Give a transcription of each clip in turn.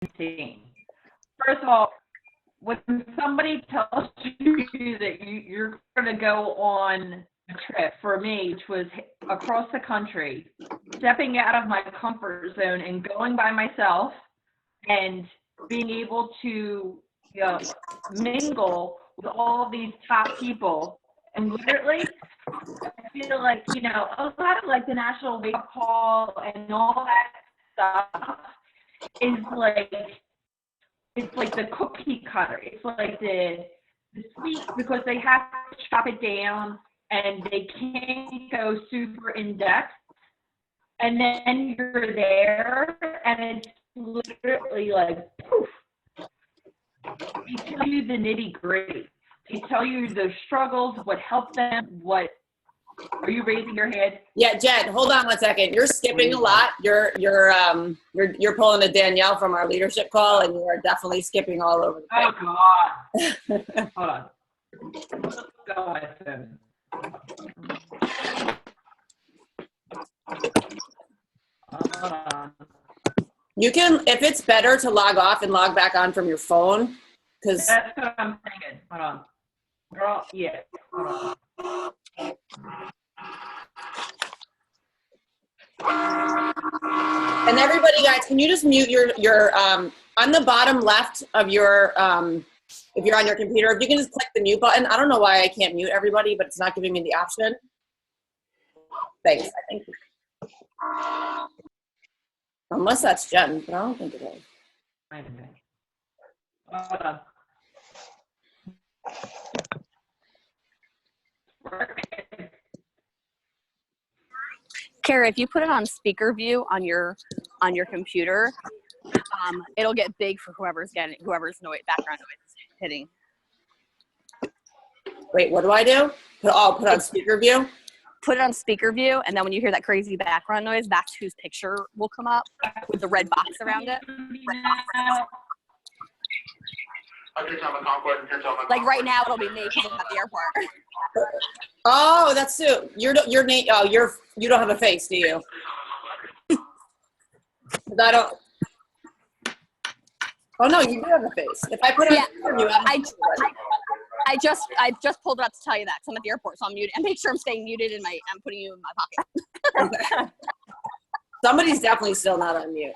insane. First of all, when somebody tells you that you're going to go on a trip, for me, which was across the country, stepping out of my comfort zone and going by myself and being able to, you know, mingle with all these top people, and literally, I feel like, you know, a lot of like the national wake up call and all that stuff is like, it's like the cookie cutter. It's like the sweet, because they have to chop it down and they can't go super in depth. And then you're there and it's literally like poof. They tell you the nitty gritty. They tell you the struggles, what helped them, what. Are you raising your head? Yeah, Jen, hold on 1 second. You're skipping a lot. You're pulling a Danielle from our leadership call, and you are definitely skipping all over the place. Oh God! Hold on. Let's go on my phone. Hold on. You can, if it's better to log off and log back on from your phone, because that's what I'm thinking. Hold on, girl. Yeah. Hold on. And everybody, guys, can you just mute your on the bottom left of your if you're on your computer, if you can just click the mute button. I don't know why I can't mute everybody, but it's not giving me the option. Thanks. I think unless that's Jen, but I don't think it is. Wait a minute. Hold on. Kara, if you put it on speaker view on your computer, it'll get big for whoever's background noise is hitting. Wait, what do I do? Put on speaker view? Put it on speaker view, and then when you hear that crazy background noise, that's whose picture will come up with the red box around it. Like right now, it'll be me because I'm at the airport. Oh, that's Sue. Your name. Oh, you don't have a face, do you? I don't. Oh no, you do have a face. If I put it on you, I just pulled it up to tell you that. So I'm at the airport, so I'm muted. And make sure I'm staying muted and I'm putting you in my pocket. Somebody's definitely still not on mute.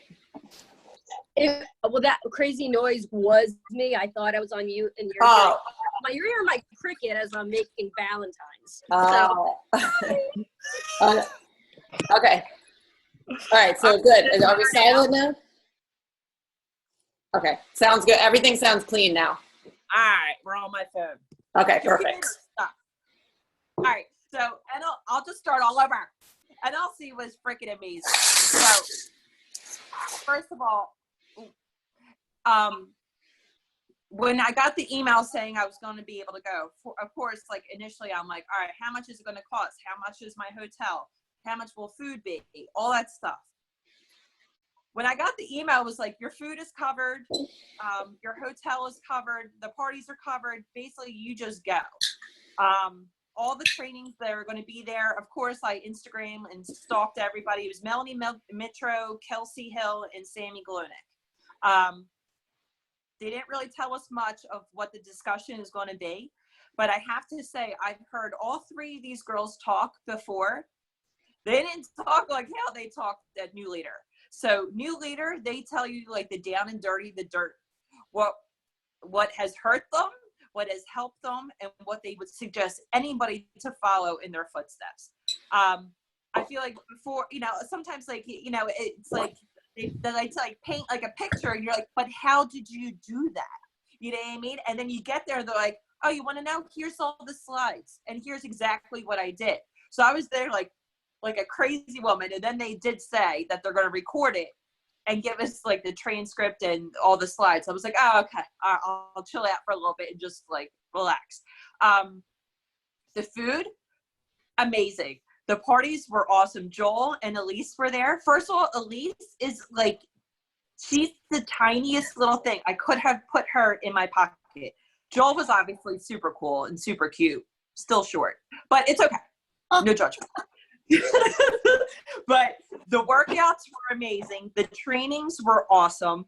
Well, that crazy noise was me. I thought I was on mute, and you're hearing my cricket as I'm making Valentine's. Oh. So. Okay. All right. So good. Are we silent now? Okay. Sounds good. Everything sounds clean now. All right. We're on my phone. Okay. Perfect. All right. So, and I'll just start all over. NLC was freaking amazing. So, first of all, when I got the email saying I was going to be able to go, of course, like initially I'm like, all right, how much is it going to cost? How much is my hotel? How much will food be? All that stuff. When I got the email, it was like, your food is covered. Your hotel is covered. The parties are covered. Basically, you just go. All the trainings that are going to be there. Of course, I Instagram and stalked everybody. It was Melanie Mitro, Kelsey Hill, and Sammy Glonick. They didn't really tell us much of what the discussion is going to be, but I have to say, I've heard all three of these girls talk before. They didn't talk like how they talked at New Leader. So New Leader, they tell you like the down and dirty, the dirt, what has hurt them, what has helped them, and what they would suggest anybody to follow in their footsteps. I feel like before, sometimes like, it's like, they like to like paint like a picture and you're like, but how did you do that? You know what I mean? And then you get there, they're like, oh, you want to know? Here's all the slides and here's exactly what I did. So I was there like a crazy woman. And then they did say that they're going to record it and give us like the transcript and all the slides. I was like, oh, okay, I'll chill out for a little bit and just like relax. The food, amazing. The parties were awesome. Joel and Elise were there. First of all, Elise is like, she's the tiniest little thing. I could have put her in my pocket. Joel was obviously super cool and super cute. Still short, but it's okay. No judgment. But the workouts were amazing. The trainings were awesome.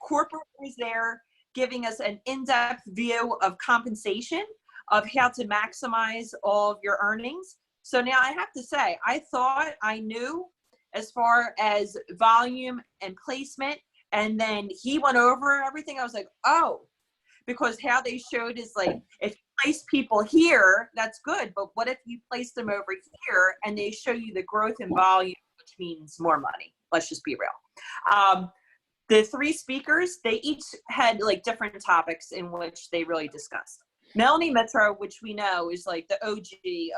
Corporate was there giving us an in-depth view of compensation, of how to maximize all of your earnings. So now I have to say, I thought I knew as far as volume and placement, and then he went over everything. I was like, oh, because how they showed is like, if you place people here, that's good, but what if you place them over here and they show you the growth in volume, which means more money? Let's just be real. The three speakers, they each had like different topics in which they really discussed. Melanie Metro, which we know is like the OG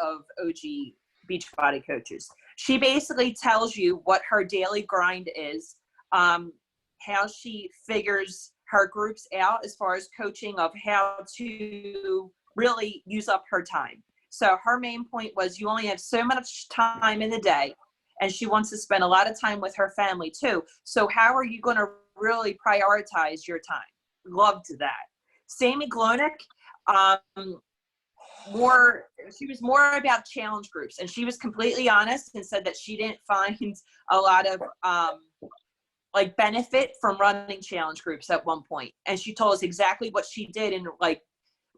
of OG Beachbody coaches. She basically tells you what her daily grind is, how she figures her groups out as far as coaching, of how to really use up her time. So her main point was you only have so much time in the day, and she wants to spend a lot of time with her family too. So how are you going to really prioritize your time? Loved that. Sammy Glonek, she was more about challenge groups, and she was completely honest and said that she didn't find a lot of like benefit from running challenge groups at one point. And she told us exactly what she did in like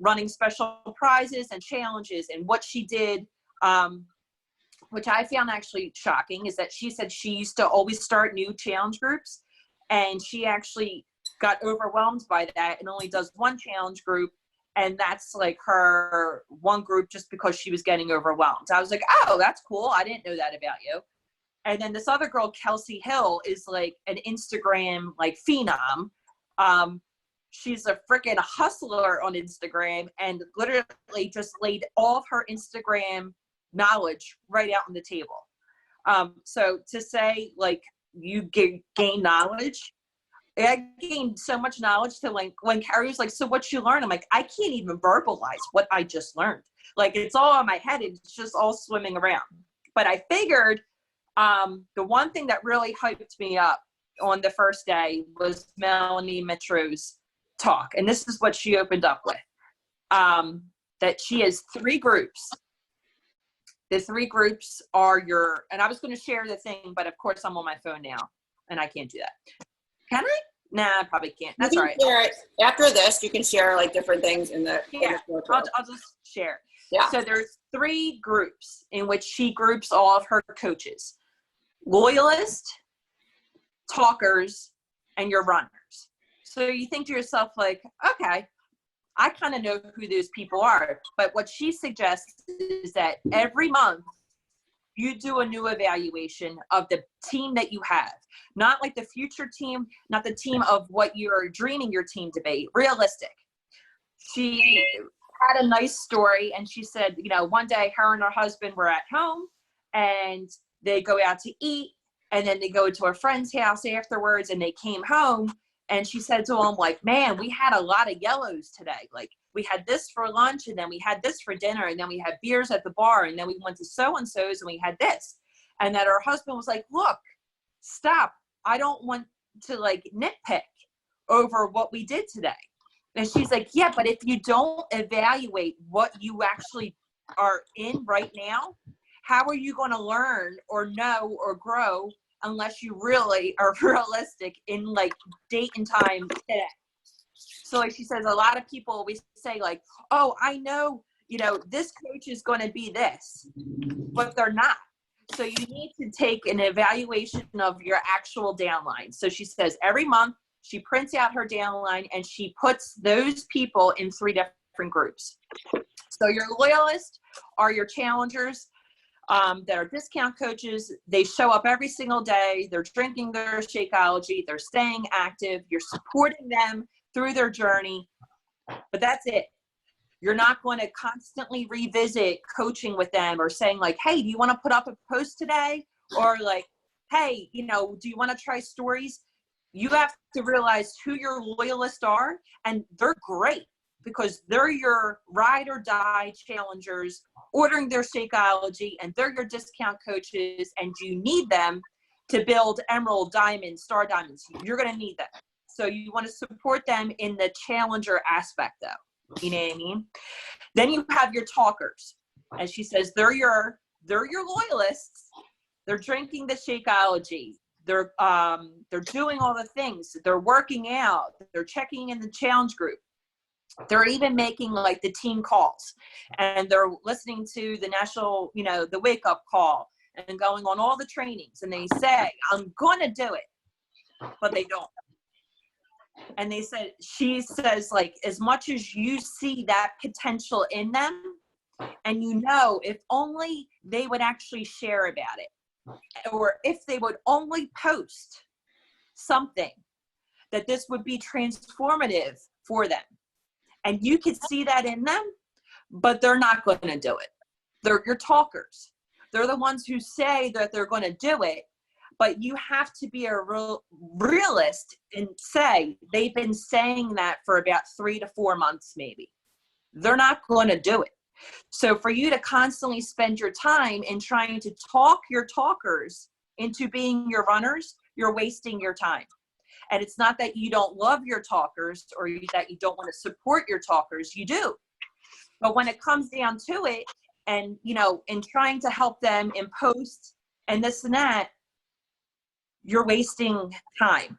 running special prizes and challenges, and what she did, which I found actually shocking, is that she said she used to always start new challenge groups, and she actually got overwhelmed by that and only does one challenge group, and that's like her one group just because she was getting overwhelmed. I was like, oh, that's cool. I didn't know that about you. And then this other girl, Kelsey Hill, is like an Instagram like phenom. She's a freaking hustler on Instagram, and literally just laid all of her Instagram knowledge right out on the table. So to say like you gain knowledge, I gained so much knowledge to like when Carrie was like, so what you learn? I'm like, I can't even verbalize what I just learned. Like it's all in my head. It's just all swimming around. But I figured the one thing that really hyped me up on the first day was Melanie Metro's talk. And this is what she opened up with, that she has 3 groups. The 3 groups are and I was going to share the thing, but of course I'm on my phone now and I can't do that. Can I? Nah, I probably can't. That's all right. After this, you can share like different things in the. Yeah, I'll just share. Yeah. So there's 3 groups in which she groups all of her coaches: loyalists, talkers, and your runners. So you think to yourself like, okay, I kind of know who those people are. But what she suggests is that every month you do a new evaluation of the team that you have. Not like the future team, not the team of what you're dreaming your team to be, realistic. She had a nice story, and she said, you know, one day her and her husband were at home and they go out to eat, and then they go to a friend's house afterwards, and they came home, and she said to him like, man, we had a lot of yellows today. Like we had this for lunch, and then we had this for dinner, and then we had beers at the bar, and then we went to so-and-so's and we had this. And that her husband was like, look, stop. I don't want to like nitpick over what we did today. And she's like, yeah, but if you don't evaluate what you actually are in right now, how are you going to learn or know or grow unless you really are realistic in like date and time today? So like she says, a lot of people always say like, oh, I know, you know, this coach is going to be this, but they're not. So you need to take an evaluation of your actual downline. So she says every month she prints out her downline and she puts those people in 3 different groups. So your loyalists are your challengers that are discount coaches. They show up every single day. They're drinking their Shakeology. They're staying active. You're supporting them through their journey, but that's it. You're not going to constantly revisit coaching with them or saying like, hey, do you want to put up a post today? Or like, hey, you know, do you want to try stories? You have to realize who your loyalists are, and they're great because they're your ride or die challengers ordering their Shakeology, and they're your discount coaches, and you need them to build emerald, diamond, star diamonds. You're going to need them. So you want to support them in the challenger aspect though. You know what I mean? Then you have your talkers. As she says, they're your loyalists. They're drinking the Shakeology. they're doing all the things. They're working out. They're checking in the challenge group. They're even making like the team calls, and they're listening to the national, you know, the wake up call, and going on all the trainings. And they say, I'm going to do it, but they don't. And she says, like, as much as you see that potential in them, and you know, if only they would actually share about it, or if they would only post something, that this would be transformative for them. And you could see that in them, but they're not going to do it. They're your talkers. They're the ones who say that they're going to do it, but you have to be a realist and say they've been saying that for about 3 to 4 months, maybe. They're not going to do it. So for you to constantly spend your time in trying to talk your talkers into being your runners, you're wasting your time. And it's not that you don't love your talkers or that you don't want to support your talkers. You do. But when it comes down to it, and, you know, in trying to help them in post and this and that, you're wasting time.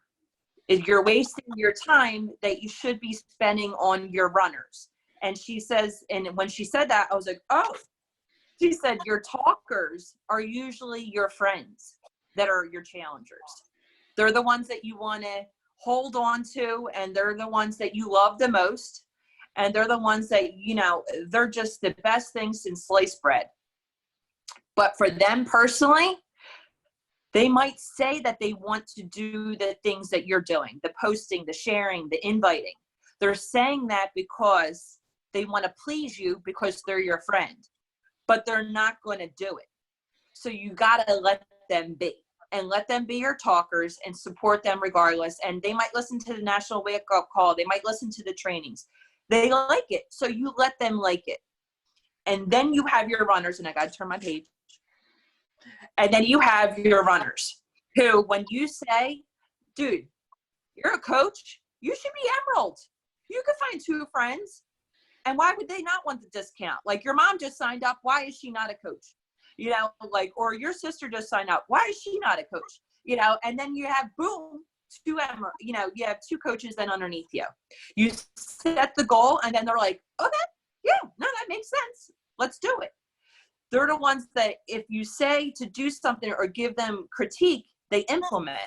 You're wasting your time that you should be spending on your runners. And she says, and when she said that, I was like, oh, she said, your talkers are usually your friends that are your challengers. They're the ones that you want to hold on to, and they're the ones that you love the most. And they're the ones that, you know, they're just the best thing since sliced bread. But for them personally, they might say that they want to do the things that you're doing, the posting, the sharing, the inviting. They're saying that because they want to please you because they're your friend, but they're not going to do it. So you got to let them be, and let them be your talkers and support them regardless. And they might listen to the national wake up call. They might listen to the trainings. They like it. So you let them like it. And then you have your runners, and I got to turn my page. And then you have your runners who, when you say, dude, you're a coach, you should be Emerald. You could find 2 friends. And why would they not want the discount? Like, your mom just signed up. Why is she not a coach? You know, like, or your sister just signed up. Why is she not a coach? You know, and then you have, boom, 2 Emerald, you know, you have 2 coaches then underneath you. You set the goal, and then they're like, okay, yeah, no, that makes sense. Let's do it. They're the ones that if you say to do something or give them critique, they implement.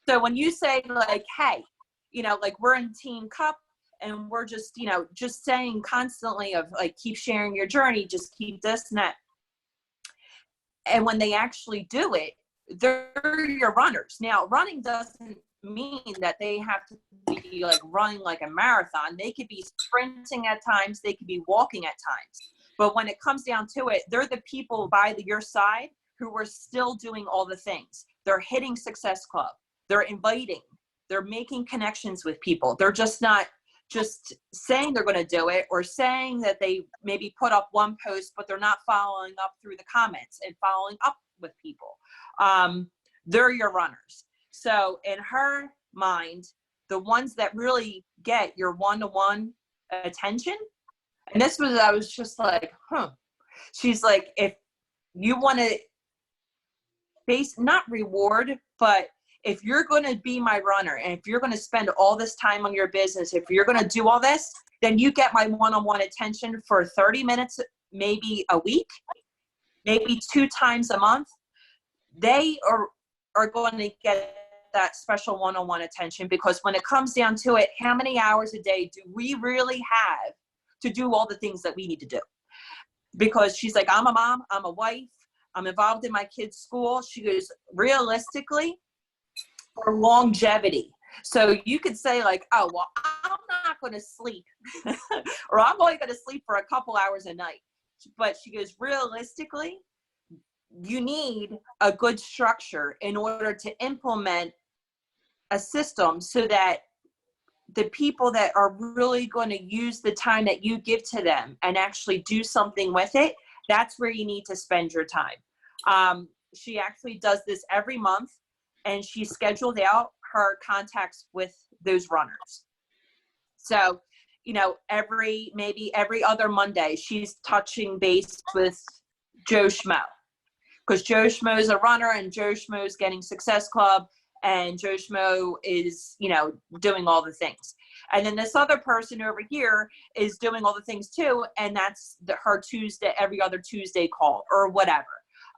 So when you say, like, hey, you know, like, we're in Team Cup, and we're just, you know, just saying constantly of, like, keep sharing your journey, just keep this and that. And when they actually do it, they're your runners. Now, running doesn't mean that they have to be, like, running like a marathon. They could be sprinting at times. They could be walking at times. But when it comes down to it, they're the people by your side who are still doing all the things. They're hitting Success Club. They're inviting. They're making connections with people. They're just not just saying they're going to do it, or saying that they maybe put up one post, but they're not following up through the comments and following up with people. They're your runners. So in her mind, the ones that really get your one-to-one attention, and this was, I was just like, she's like, if you want to not reward, but if you're going to be my runner, and if you're going to spend all this time on your business, if you're going to do all this, then you get my one-on-one attention for 30 minutes, maybe a week, maybe 2 times a month. They are going to get that special one-on-one attention, because when it comes down to it, how many hours a day do we really have to do all the things that we need to do? Because she's like, I'm a mom, I'm a wife, I'm involved in my kids' school. She goes, realistically, for longevity. So you could say, like, oh, well, I'm not going to sleep or I'm only going to sleep for a couple hours a night. But she goes, realistically, you need a good structure in order to implement a system so that the people that are really going to use the time that you give to them and actually do something with it, that's where you need to spend your time. She actually does this every month, and she scheduled out her contacts with those runners. So, you know, maybe every other Monday, she's touching base with Joe Schmo. because Joe Schmo's a runner and Joe Schmo's getting Success Club and Joe Schmo is, you know, doing all the things. And then this other person over here is doing all the things too. And that's her Tuesday, every other Tuesday call or whatever.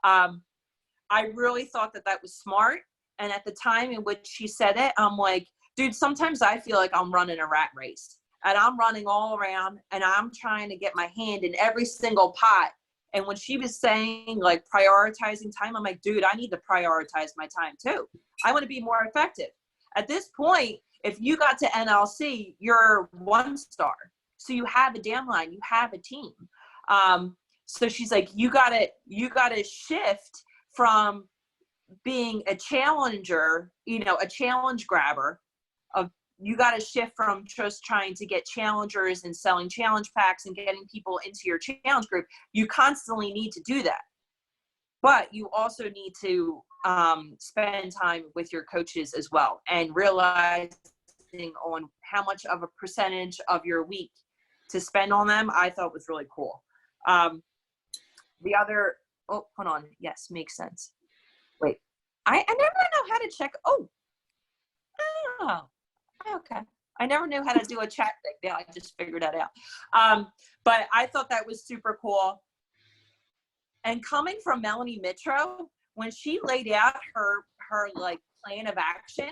I really thought that that was smart. And at the time in which she said it, I'm like, dude, sometimes I feel like I'm running a rat race and I'm running all around and I'm trying to get my hand in every single pot. And when she was saying like prioritizing time, I'm like, dude, I need to prioritize my time too. I want to be more effective. At this point, if you got to NLC, you're one star. So you have a downline, you have a team. So she's like, you gotta shift from being a challenger, you know, a challenge grabber. You got to shift from just trying to get challengers and selling challenge packs and getting people into your challenge group. You constantly need to do that. But you also need to spend time with your coaches as well and realizing on how much of a percentage of your week to spend on them, I thought was really cool. The other, oh, hold on. Yes, makes sense. Wait, I never know how to check. Oh, okay. I never knew how to do a chat thing. Yeah, I just figured that out. But I thought that was super cool. And coming from Melanie Mitro, when she laid out her like plan of action,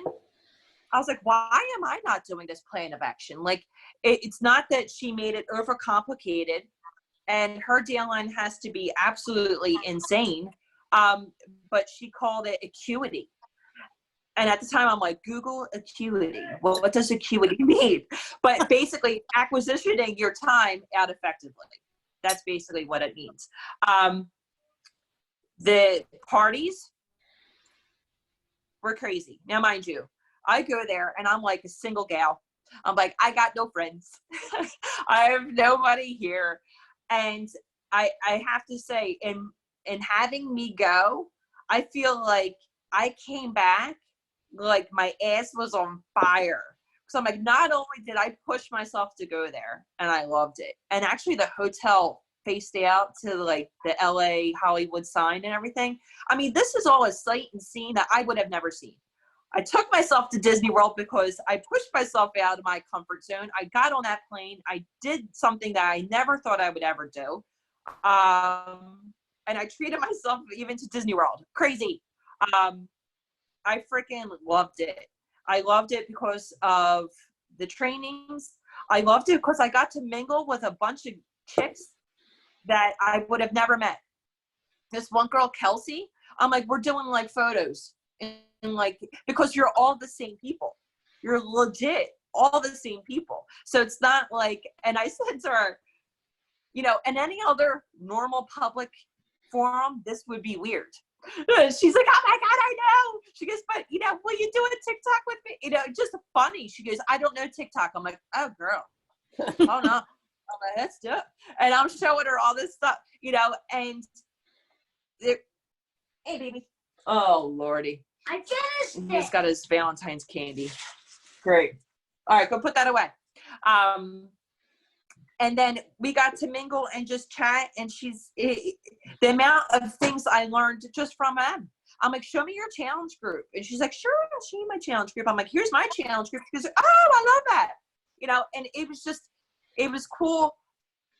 I was like, why am I not doing this plan of action? Like, it's not that she made it overcomplicated and her downline has to be absolutely insane. But she called it acuity. And at the time, I'm like, Google acuity. Well, what does acuity mean? But basically, acquisitioning your time out effectively. That's basically what it means. The parties were crazy. Now, mind you, I go there and I'm like a single gal. I'm like, I got no friends. I have nobody here. And I have to say, in having me go, I feel like I came back like my ass was on fire. So I'm like, not only did I push myself to go there and I loved it. And actually the hotel faced out to like the LA Hollywood sign and everything. I mean, this is all a sight and scene that I would have never seen. I took myself to Disney World because I pushed myself out of my comfort zone. I got on that plane. I did something that I never thought I would ever do. And I treated myself even to Disney World. Crazy. I freaking loved it. I loved it because of the trainings. I loved it because I got to mingle with a bunch of chicks that I would have never met. This one girl, Kelsey, I'm like, we're doing like photos and like, because you're all the same people. You're legit all the same people. So it's not like, and I said to her, you know, in any other normal public forum, this would be weird. She's like, oh my God, I know. She goes, but you know, will you do a TikTok with me? You know, just funny. She goes, I don't know TikTok. I'm like, oh girl. Oh no. I'm like, let's do it. And I'm showing her all this stuff, you know, and hey baby. Oh Lordy. I finished it. He's got his Valentine's candy. Great. All right, go put that away. And then we got to mingle and just chat. And the amount of things I learned just from them. I'm like, show me your challenge group. And she's like, sure, I'll show you my challenge group. I'm like, here's my challenge group. She goes, oh, I love that. You know, and it was cool.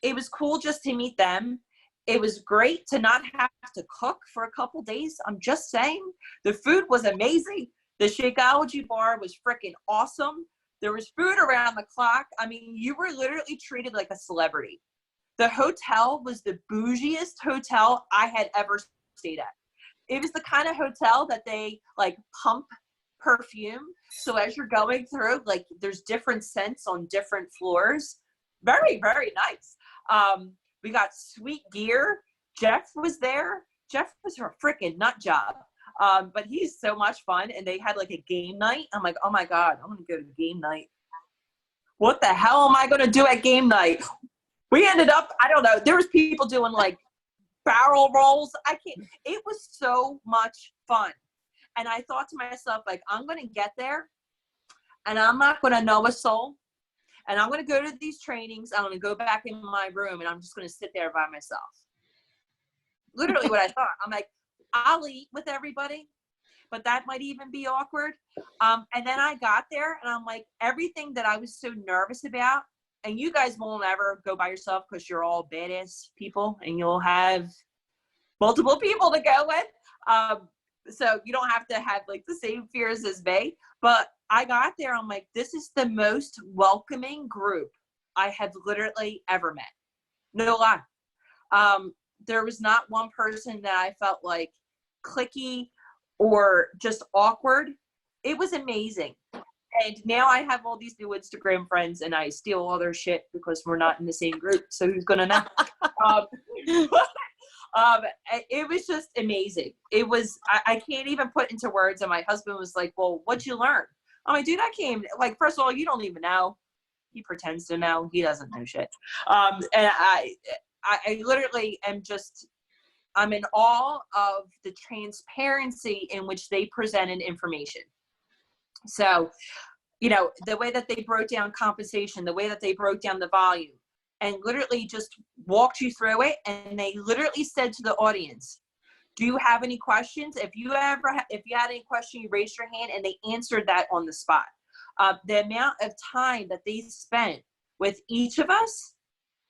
It was cool just to meet them. It was great to not have to cook for a couple days. I'm just saying, the food was amazing. The Shakeology bar was freaking awesome. There was food around the clock. I mean, you were literally treated like a celebrity. The hotel was the bougiest hotel I had ever stayed at. It was the kind of hotel that they like pump perfume. So as you're going through, like there's different scents on different floors. Very, very nice. We got sweet gear. Jeff was there. Jeff was a freaking nut job. But he's so much fun. And they had like a game night. I'm like, oh my God, I'm going to go to game night. What the hell am I going to do at game night? We ended up, I don't know. There was people doing like barrel rolls. It was so much fun. And I thought to myself, like, I'm going to get there and I'm not going to know a soul. And I'm going to go to these trainings. I'm going to go back in my room and I'm just going to sit there by myself. Literally what I thought. I'm like, I'll eat with everybody, but that might even be awkward. And then I got there and I'm like, everything that I was so nervous about, and you guys won't ever go by yourself because you're all badass people and you'll have multiple people to go with. So you don't have to have like the same fears as me. But I got there, I'm like, this is the most welcoming group I have literally ever met. No lie. There was not one person that I felt like cliquey or just awkward. It was amazing. And now I have all these new Instagram friends and I steal all their shit because we're not in the same group. So who's going to know? It was just amazing. It was, I can't even put into words. And my husband was like, well, what'd you learn? I'm like, dude, I came, like, first of all, you don't even know. He pretends to know. He doesn't know shit. And I literally am just, I'm in awe of the transparency in which they presented information. So, you know, the way that they broke down compensation, the way that they broke down the volume, and literally just walked you through it. And they literally said to the audience, do you have any questions? If you had any question, you raised your hand, and they answered that on the spot. The amount of time that they spent with each of us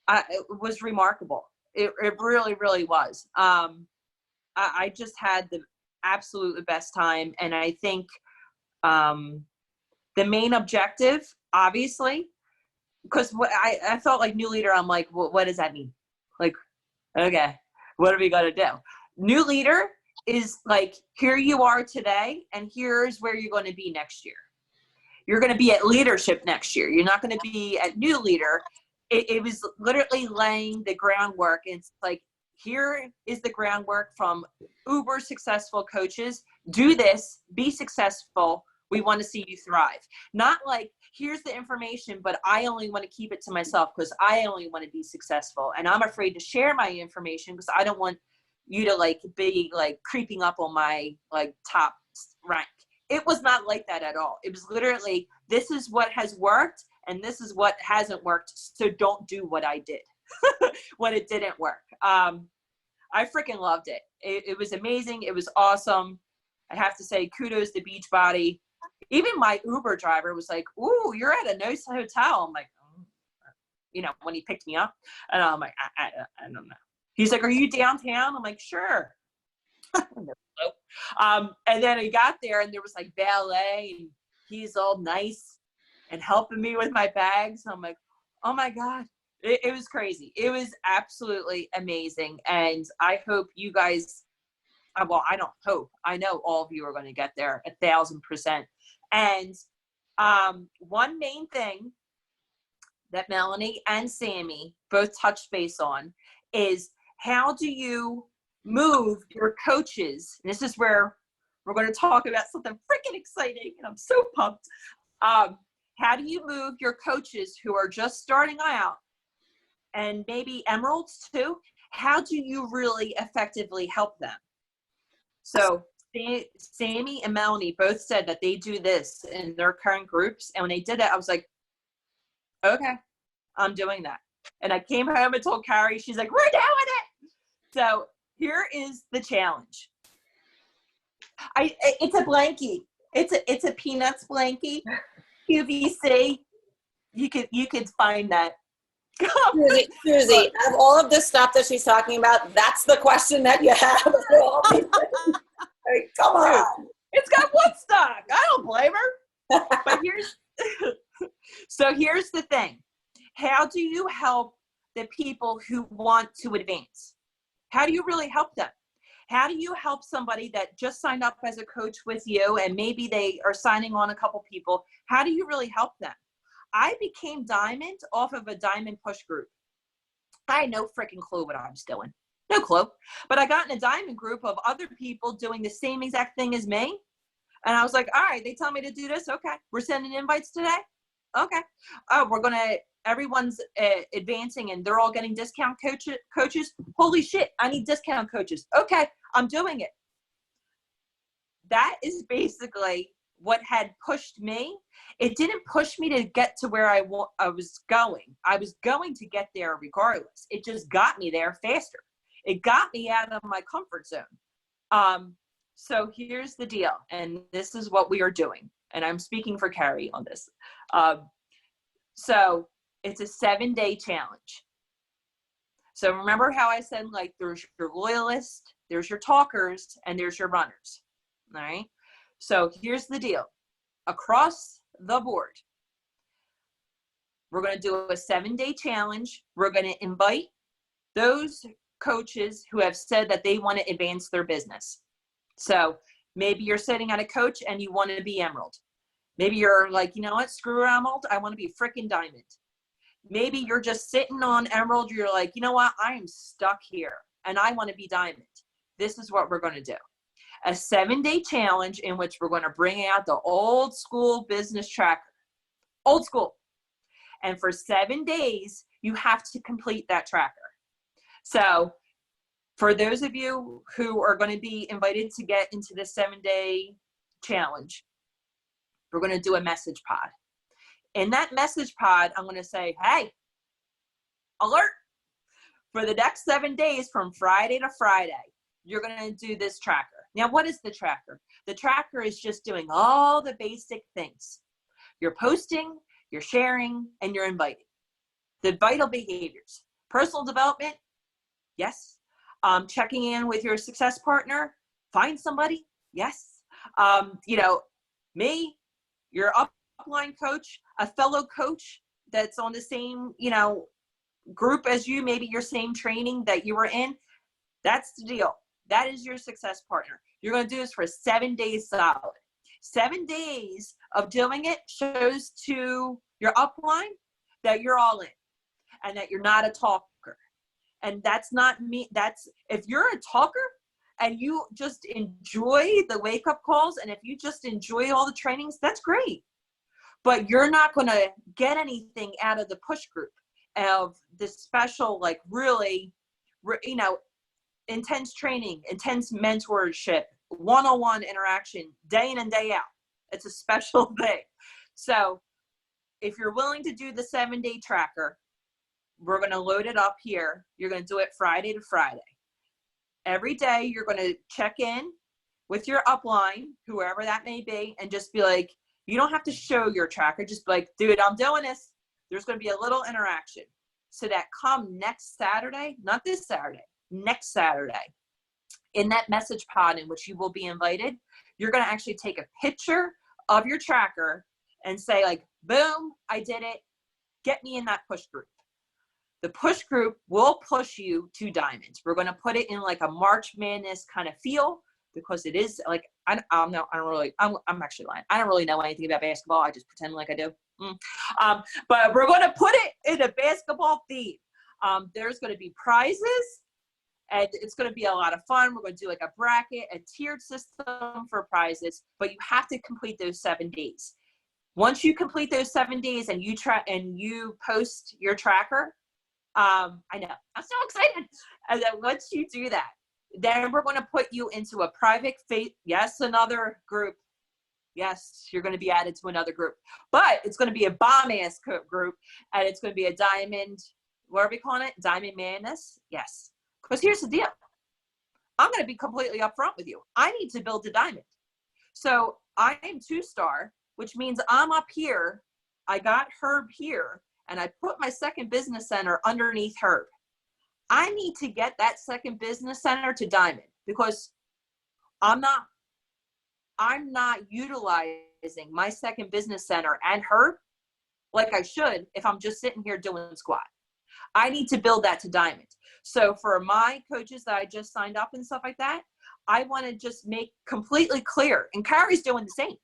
it was remarkable. It really, really was. I just had the absolute best time. And I think the main objective, obviously, because I felt like new leader, I'm like, what does that mean? Like, okay, what are we going to do? New leader is like, here you are today, and here's where you're going to be next year. You're going to be at leadership next year. You're not going to be at new leader. It was literally laying the groundwork. It's like, here is the groundwork from uber successful coaches. Do this, be successful. We want to see you thrive. Not like, here's the information, but I only want to keep it to myself because I only want to be successful. And I'm afraid to share my information because I don't want you to like be like creeping up on my like top rank. It was not like that at all. It was literally, this is what has worked and this is what hasn't worked. So don't do what I did when it didn't work. I freaking loved it. It was amazing. It was awesome. I have to say kudos to Beachbody. Even my Uber driver was like, ooh, you're at a nice hotel. I'm like, oh. You know, when he picked me up, and I'm like, I don't know. He's like, are you downtown? I'm like, sure. And then I got there and there was like ballet and he's all nice and helping me with my bags. I'm like, oh my God, it was crazy. It was absolutely amazing. And I hope you guys, well, I don't hope, I know all of you are going to get there 1,000%. And one main thing that Melanie and Sammy both touched base on is, how do you move your coaches? And this is where we're going to talk about something freaking exciting, and I'm so pumped. How do you move your coaches who are just starting out, and maybe emeralds too? How do you really effectively help them? So Sammy and Melanie both said that they do this in their current groups. And when they did that, I was like, okay, I'm doing that. And I came home and told Carrie, she's like, we're doing it. So here is the challenge. It's a blankie. It's a Peanuts blankie. QVC. You could find that. Susie, of all of this stuff that she's talking about, that's the question that you have. Hey, come on. It's got Woodstock. I don't blame her. But here's the thing. How do you help the people who want to advance? How do you really help them? How do you help somebody that just signed up as a coach with you and maybe they are signing on a couple people? How do you really help them? I became Diamond off of a Diamond push group. I had no freaking clue what I was doing. No clue. But I got in a Diamond group of other people doing the same exact thing as me. And I was like, all right, they tell me to do this. Okay. We're sending invites today. Okay. Oh, everyone's advancing and they're all getting discount coaches. Holy shit. I need discount coaches. Okay. I'm doing it. That is basically what had pushed me. It didn't push me to get to where I was going. I was going to get there regardless. It just got me there faster. It got me out of my comfort zone. So here's the deal, and this is what we are doing, and I'm speaking for Carrie on this. So it's a 7-day challenge. So remember how I said, like, there's your loyalists, there's your talkers, and there's your runners. All right. So here's the deal. Across the board, we're going to do a 7-day challenge. We're going to invite those coaches who have said that they want to advance their business. So maybe you're sitting at a coach and you want to be Emerald. Maybe you're like, you know what, screw Emerald, I want to be freaking Diamond. Maybe you're just sitting on Emerald, you're like, you know what, I am stuck here and I want to be Diamond. This is what we're going to do. A 7-day challenge in which we're going to bring out the old school business tracker. Old school. And for 7 days, you have to complete that tracker. So for those of you who are going to be invited to get into the 7-day challenge, we're going to do a message pod. In that message pod, I'm going to say, hey, alert, for the next 7 days from Friday to Friday, you're going to do this tracker. Now, what is the tracker? The tracker is just doing all the basic things. You're posting, you're sharing, and you're inviting. The vital behaviors. Personal development, yes. Checking in with your success partner, find somebody, yes. You know, me, your upline coach, a fellow coach that's on the same, you know, group as you, maybe your same training that you were in, that's the deal. That is your success partner. You're going to do this for 7 days solid. 7 days of doing it shows to your upline that you're all in and that you're not a talker. And that's not me. That's, if you're a talker and you just enjoy the wake-up calls, and if you just enjoy all the trainings, that's great. But you're not going to get anything out of the push group of this special, like, really, you know, intense training, intense mentorship, one-on-one interaction, day in and day out. It's a special thing. So if you're willing to do the 7-day tracker, we're going to load it up here. You're going to do it Friday to Friday. Every day you're going to check in with your upline, whoever that may be, and just be like, you don't have to show your tracker. Just be like, dude, I'm doing this. There's going to be a little interaction. So that come next Saturday, not this Saturday, next Saturday, in that message pod in which you will be invited, you're going to actually take a picture of your tracker and say, like, boom, I did it. Get me in that push group. The push group will push you to diamonds. We're going to put it in like a March Madness kind of feel, because it is like, I'm actually lying. I don't really know anything about basketball. I just pretend like I do. But we're going to put it in a basketball theme. There's going to be prizes, and it's going to be a lot of fun. We're going to do like a bracket, a tiered system for prizes, but you have to complete those 7 days. Once you complete those 7 days and you post your tracker, I know, I'm so excited. And then once you do that, then we're going to put you into a private yes, another group. Yes, you're going to be added to another group, but it's going to be a bomb-ass group, and it's going to be a diamond, what are we calling it? Diamond Madness? Yes. Because here's the deal. I'm going to be completely upfront with you. I need to build a diamond. So I am 2-star, which means I'm up here. I got Herb here, and I put my second business center underneath Herb. I need to get that second business center to diamond, because I'm not utilizing my second business center and Herb like I should if I'm just sitting here doing squat. I need to build that to diamond. So for my coaches that I just signed up and stuff like that, I want to just make completely clear, and Carrie's doing the same.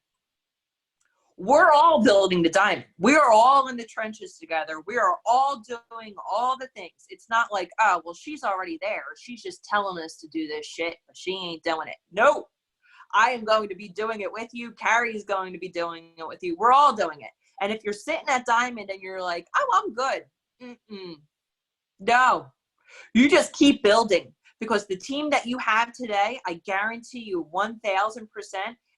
We're all building the diamond. We are all in the trenches together. We are all doing all the things. It's not like, oh, well, she's already there. She's just telling us to do this shit, but she ain't doing it. No, I am going to be doing it with you. Carrie's going to be doing it with you. We're all doing it. And if you're sitting at diamond and you're like, oh, I'm good. No, you just keep building, because the team that you have today, I guarantee you 1,000%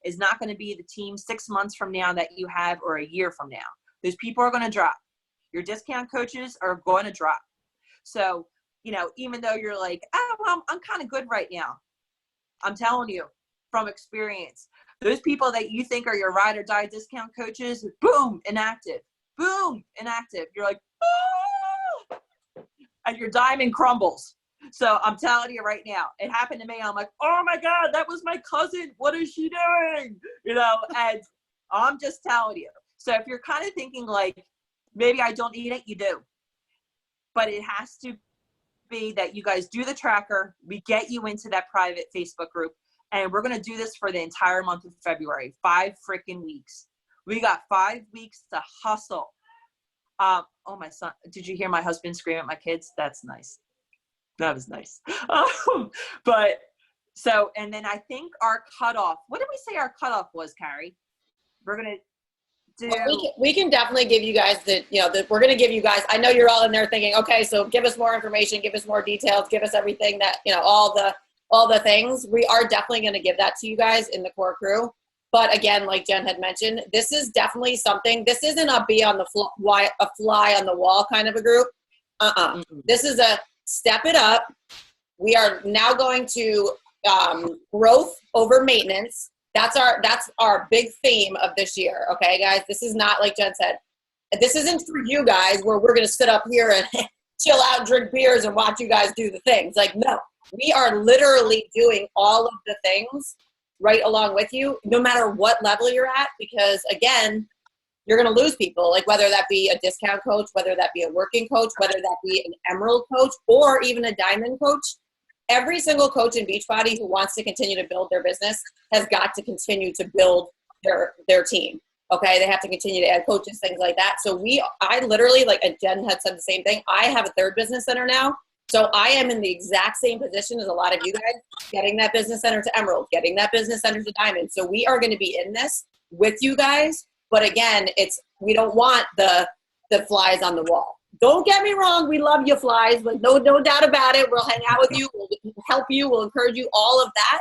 is not going to be the team 6 months from now that you have, or a year from now. Those people are going to drop. Your discount coaches are going to drop. So, you know, even though you're like, oh, well, I'm kind of good right now. I'm telling you from experience, those people that you think are your ride or die discount coaches, boom, inactive. Boom, inactive. You're like, oh, and your diamond crumbles. So I'm telling you right now, it happened to me. I'm like, oh my God, that was my cousin. What is she doing? You know, and I'm just telling you. So if you're kind of thinking like, maybe I don't need it, you do. But it has to be that you guys do the tracker. We get you into that private Facebook group. And we're going to do this for the entire month of February, 5 freaking weeks. We got 5 weeks to hustle. Oh, my son, did you hear my husband scream at my kids? That's nice. That was nice. But so, and then I think our cutoff, what did we say our cutoff was, Carrie? We're going to do. Well, we can definitely give you guys we're going to give you guys, I know you're all in there thinking, okay, so give us more information, give us more details, give us everything that, all the things. We are definitely going to give that to you guys in the core crew. But again, like Jen had mentioned, this is definitely something, this isn't a be on the a fly on the wall kind of a group. This is a step it up. We are now going to growth over maintenance. That's our big theme of this year. Okay, guys, this is not, like Jen said, this isn't for you guys where we're going to sit up here and chill out, drink beers and watch you guys do the things. Like, no, we are literally doing all of the things right along with you, no matter what level you're at, because again, you're going to lose people, like whether that be a discount coach, whether that be a working coach, whether that be an emerald coach, or even a diamond coach. Every single coach in Beachbody who wants to continue to build their business has got to continue to build their team. Okay, they have to continue to add coaches, things like that. So I literally, like Jen had said the same thing, I have a 3rd business center now. So I am in the exact same position as a lot of you guys, getting that business center to emerald, getting that business center to diamond. So we are going to be in this with you guys. But again, we don't want the flies on the wall. Don't get me wrong. We love you, flies, but no doubt about it. We'll hang out with you. We'll help you. We'll encourage you, all of that.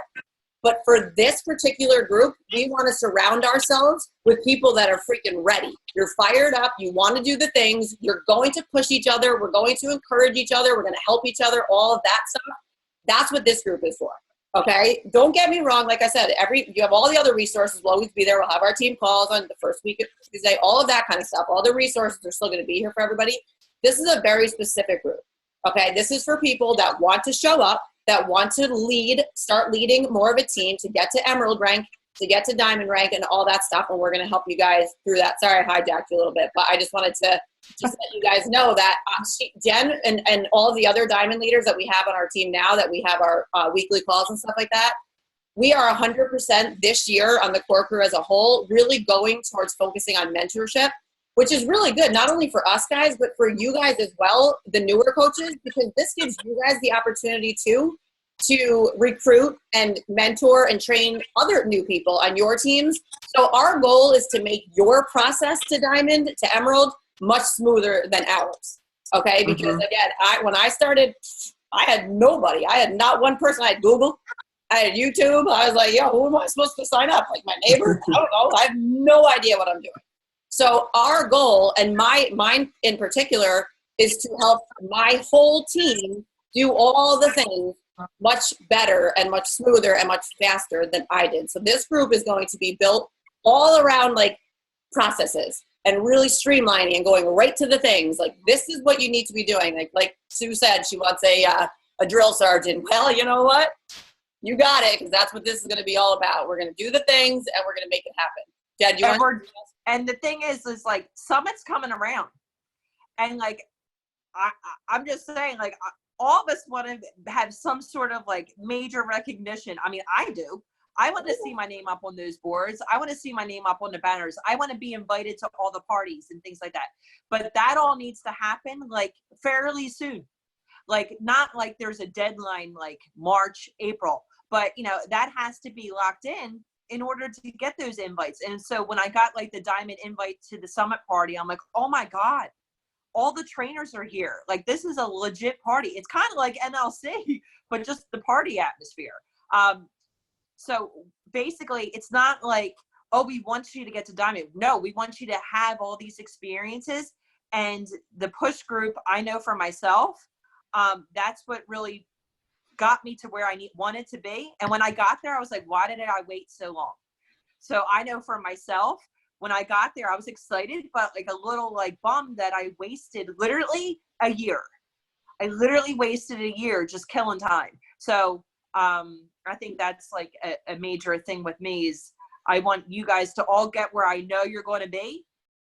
But for this particular group, we want to surround ourselves with people that are freaking ready. You're fired up. You want to do the things. You're going to push each other. We're going to encourage each other. We're going to help each other, all of that stuff. That's what this group is for. Okay? Don't get me wrong. Like I said, you have all the other resources. We'll always be there. We'll have our team calls on the first week of Tuesday, all of that kind of stuff. All the resources are still going to be here for everybody. This is a very specific group. Okay? This is for people that want to show up, that want to start leading more of a team to get to emerald rank, to get to diamond rank and all that stuff. And we're going to help you guys through that. Sorry, I hijacked you a little bit, but I just wanted to just let you guys know that Jen and all of the other diamond leaders that we have on our team now, that we have our weekly calls and stuff like that, we are 100% this year on the core crew as a whole, really going towards focusing on mentorship, which is really good, not only for us guys, but for you guys as well, the newer coaches, because this gives you guys the opportunity to recruit and mentor and train other new people on your teams. So our goal is to make your process to diamond, to emerald, much smoother than ours. Okay? Because again, when I started, I had nobody. I had not one person. I had Google. I had YouTube. I was like, who am I supposed to sign up? Like my neighbor? I don't know. I have no idea what I'm doing. So our goal, and mine in particular, is to help my whole team do all the things much better and much smoother and much faster than I did. So this group is going to be built all around like processes and really streamlining and going right to the things. Like, this is what you need to be doing. Like Sue said, she wants a drill sergeant. Well, you know what? You got it, because that's what this is going to be all about. We're going to do the things and we're going to make it happen. Dad, you want? And the thing is like Summit's coming around, and like I'm just saying, like all of us want to have some sort of like major recognition. I mean, I do. I want to see my name up on those boards. I want to see my name up on the banners. I want to be invited to all the parties and things like that. But that all needs to happen like fairly soon. Like, not like there's a deadline like March, April, but that has to be locked in order to get those invites. And so when I got like the diamond invite to the summit party, I'm like, oh my God, all the trainers are here. Like, this is a legit party. It's kind of like NLC, but just the party atmosphere. So basically it's not like, oh, we want you to get to diamond. No, we want you to have all these experiences. And the push group, I know for myself, that's what really got me to where I wanted to be. And when I got there, I was like, why did I wait so long? So I know for myself, when I got there, I was excited, but like a little like bummed that I wasted literally a year. I literally wasted a year just killing time. So I think that's like a major thing with me is I want you guys to all get where I know you're going to be.